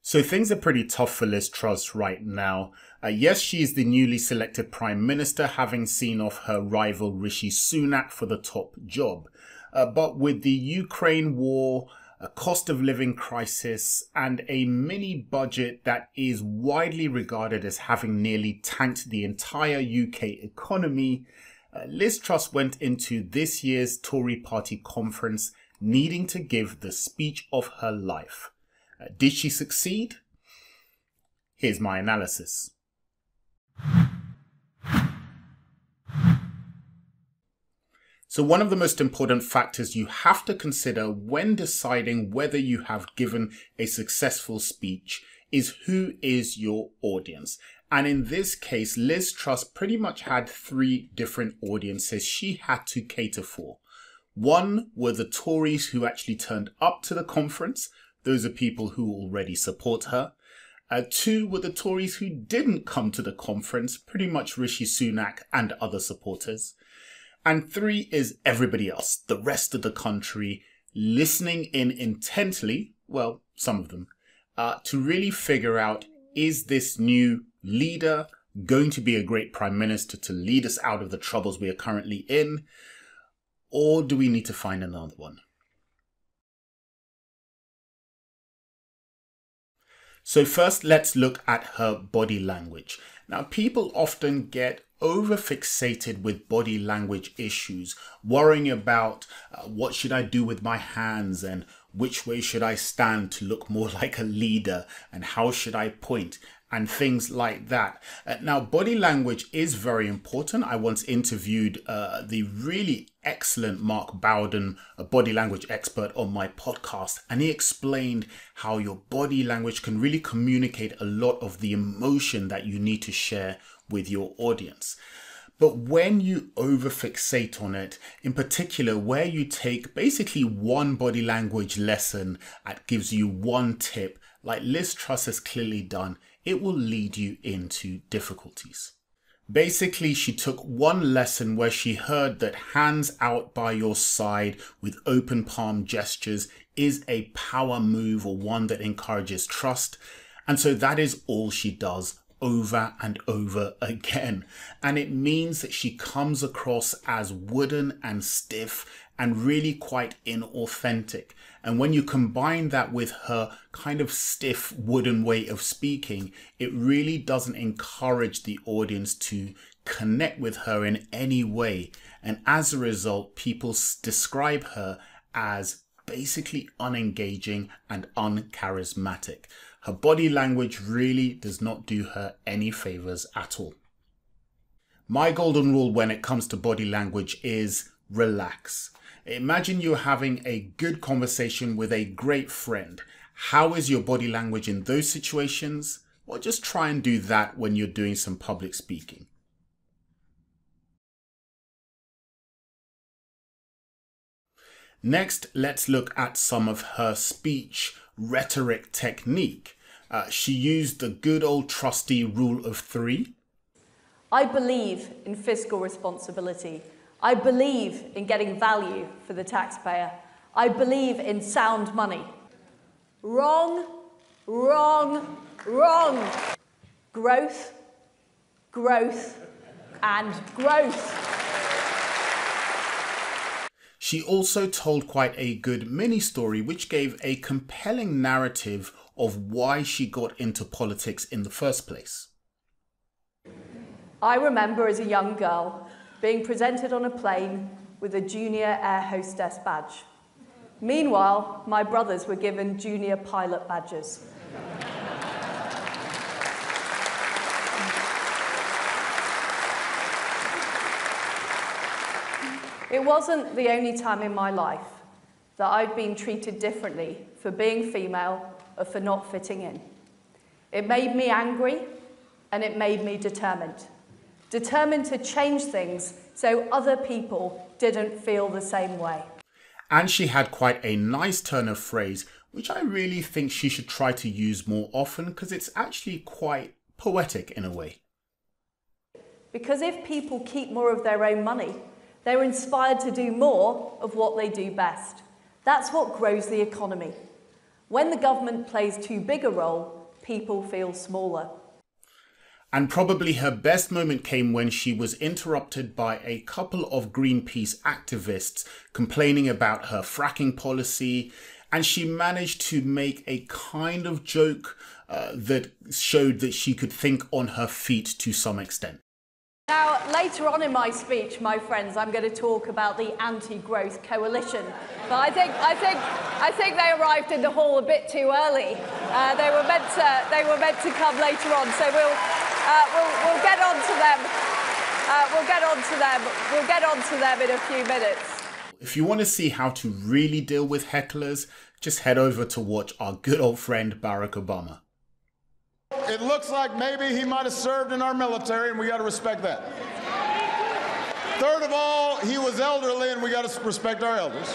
So things are pretty tough for Liz Truss right now. Yes, she is the newly selected Prime Minister, having seen off her rival Rishi Sunak for the top job. But with the Ukraine war, a cost of living crisis, and a mini budget that is widely regarded as having nearly tanked the entire UK economy, Liz Truss went into this year's Tory Party Conference needing to give the speech of her life. Did she succeed? Here's my analysis. So one of the most important factors you have to consider when deciding whether you have given a successful speech is who is your audience. And in this case, Liz Truss pretty much had three different audiences she had to cater for. One were the Tories who actually turned up to the conference. Those are people who already support her. Two were the Tories who didn't come to the conference, pretty much Rishi Sunak and other supporters. And three is everybody else, the rest of the country, listening in intently, well, some of them, to really figure out, is this new leader going to be a great Prime Minister to lead us out of the troubles we are currently in, or do we need to find another one? So first, let's look at her body language. Now, people often get over-fixated with body language issues, worrying about what should I do with my hands and which way should I stand to look more like a leader and how should I point and things like that. Now, body language is very important. I once interviewed the really excellent Mark Bowden, a body language expert, on my podcast, and he explained how your body language can really communicate a lot of the emotion that you need to share with your audience. But when you over-fixate on it, in particular, where you take basically one body language lesson that gives you one tip, like Liz Truss has clearly done, it will lead you into difficulties. Basically, she took one lesson where she heard that hands out by your side with open palm gestures is a power move or one that encourages trust. And so that is all she does over and over again. And it means that she comes across as wooden and stiff and really quite inauthentic. And when you combine that with her kind of stiff wooden way of speaking, it really doesn't encourage the audience to connect with her in any way. And as a result, people describe her as basically unengaging and uncharismatic. Her body language really does not do her any favors at all. My golden rule when it comes to body language is relax. Imagine you're having a good conversation with a great friend. How is your body language in those situations? Well, just try and do that when you're doing some public speaking. Next, let's look at some of her speech rhetoric technique. She used the good old trusty rule of three. I believe in fiscal responsibility. I believe in getting value for the taxpayer. I believe in sound money. Wrong, wrong, wrong. Growth, growth, and growth. She also told quite a good mini story which gave a compelling narrative of why she got into politics in the first place. I remember as a young girl being presented on a plane with a junior air hostess badge. Meanwhile, my brothers were given junior pilot badges. It wasn't the only time in my life that I'd been treated differently for being female or for not fitting in. It made me angry and it made me determined. Determined to change things so other people didn't feel the same way. And she had quite a nice turn of phrase, which I really think she should try to use more often because it's actually quite poetic in a way. Because if people keep more of their own money, they're inspired to do more of what they do best. That's what grows the economy. When the government plays too big a role, people feel smaller. And probably her best moment came when she was interrupted by a couple of Greenpeace activists complaining about her fracking policy, and she managed to make a kind of joke that showed that she could think on her feet to some extent. Now, later on in my speech, my friends, I'm going to talk about the anti-growth coalition. But I think they arrived in the hall a bit too early. They were meant to come later on, so we'll get on to them. We'll get on to them in a few minutes. If you want to see how to really deal with hecklers, just head over to watch our good old friend Barack Obama. It looks like maybe he might have served in our military, and we got to respect that. Third of all, he was elderly, and we got to respect our elders.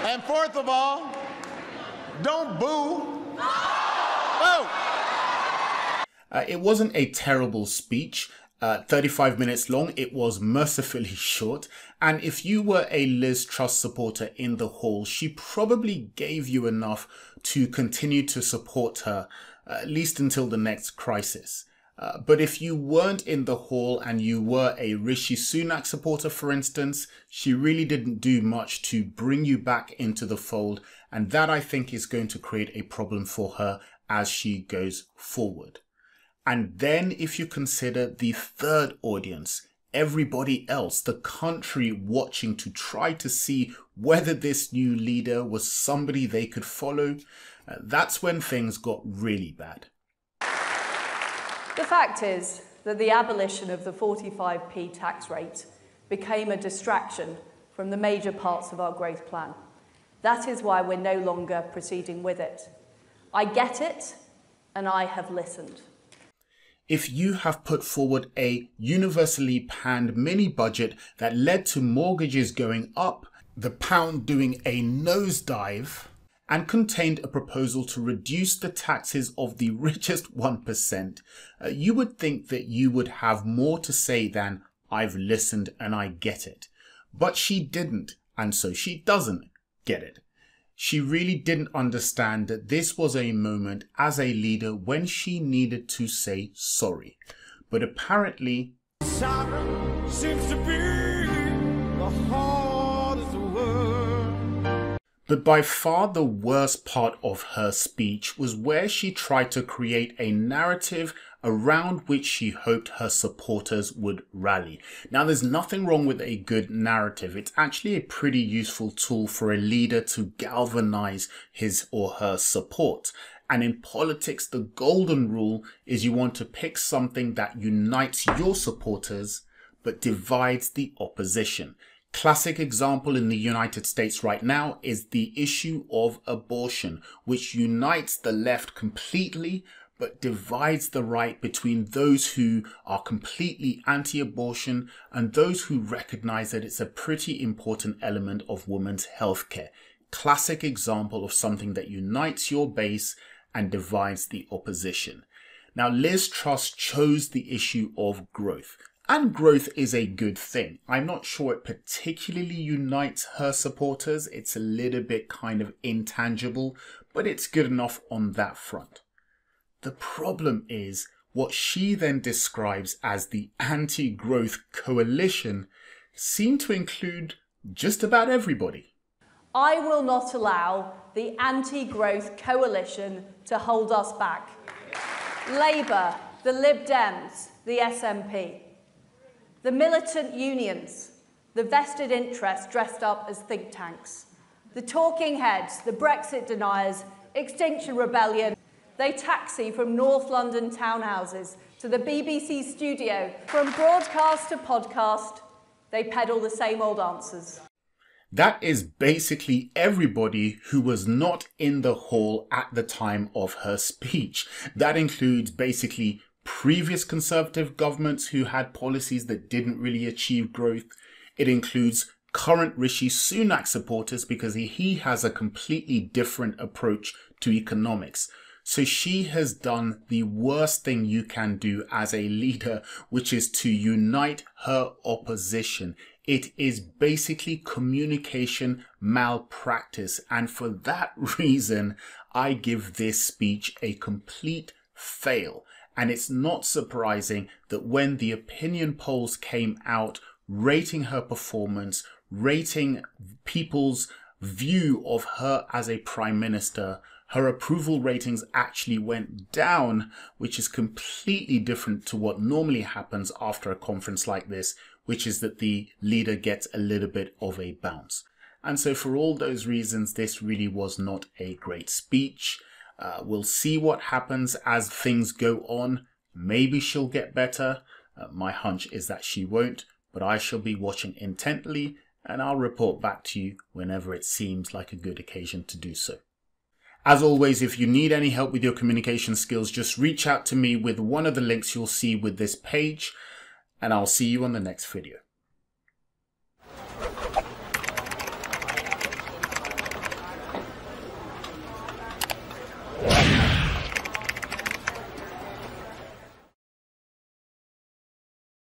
And fourth of all, don't boo. Oh! It wasn't a terrible speech. 35 minutes long. It was mercifully short. And if you were a Liz Truss supporter in the hall, she probably gave you enough to continue to support her, at least until the next crisis. But if you weren't in the hall and you were a Rishi Sunak supporter, for instance, she really didn't do much to bring you back into the fold. And that, I think, is going to create a problem for her as she goes forward. And then if you consider the third audience, everybody else, the country watching to try to see whether this new leader was somebody they could follow, that's when things got really bad. The fact is that the abolition of the 45p tax rate became a distraction from the major parts of our growth plan. That is why we're no longer proceeding with it. I get it, and I have listened. If you have put forward a universally panned mini budget that led to mortgages going up, the pound doing a nosedive, and contained a proposal to reduce the taxes of the richest 1%, you would think that you would have more to say than "I've listened and I get it." But she didn't, and so she doesn't get it. She really didn't understand that this was a moment as a leader when she needed to say sorry. But apparently, sorry seems to be the hardest word. But by far the worst part of her speech was where she tried to create a narrative around which she hoped her supporters would rally. Now, there's nothing wrong with a good narrative. It's actually a pretty useful tool for a leader to galvanize his or her support. And in politics, the golden rule is you want to pick something that unites your supporters but divides the opposition. Classic example in the United States right now is the issue of abortion, which unites the left completely but divides the right between those who are completely anti-abortion and those who recognize that it's a pretty important element of women's healthcare. Classic example of something that unites your base and divides the opposition. Now, Liz Truss chose the issue of growth. And growth is a good thing. I'm not sure it particularly unites her supporters. It's a little bit kind of intangible, but it's good enough on that front. The problem is what she then describes as the anti-growth coalition seemed to include just about everybody. I will not allow the anti-growth coalition to hold us back. Labour, the Lib Dems, the SNP, the militant unions, the vested interests dressed up as think tanks, the talking heads, the Brexit deniers, Extinction Rebellion. They taxi from North London townhouses to the BBC studio. From broadcast to podcast, they peddle the same old answers. That is basically everybody who was not in the hall at the time of her speech. That includes basically previous Conservative governments who had policies that didn't really achieve growth. It includes current Rishi Sunak supporters because he has a completely different approach to economics. So she has done the worst thing you can do as a leader, which is to unite her opposition It is basically communication malpractice. And for that reason, I give this speech a complete fail. And it's not surprising that when the opinion polls came out rating her performance, rating people's view of her as a prime minister, her approval ratings actually went down, which is completely different to what normally happens after a conference like this, which is that the leader gets a little bit of a bounce. And so for all those reasons, this really was not a great speech. We'll see what happens as things go on. Maybe she'll get better. My hunch is that she won't, but I shall be watching intently, and I'll report back to you whenever it seems like a good occasion to do so. As always, if you need any help with your communication skills, just reach out to me with one of the links you'll see with this page, and I'll see you on the next video.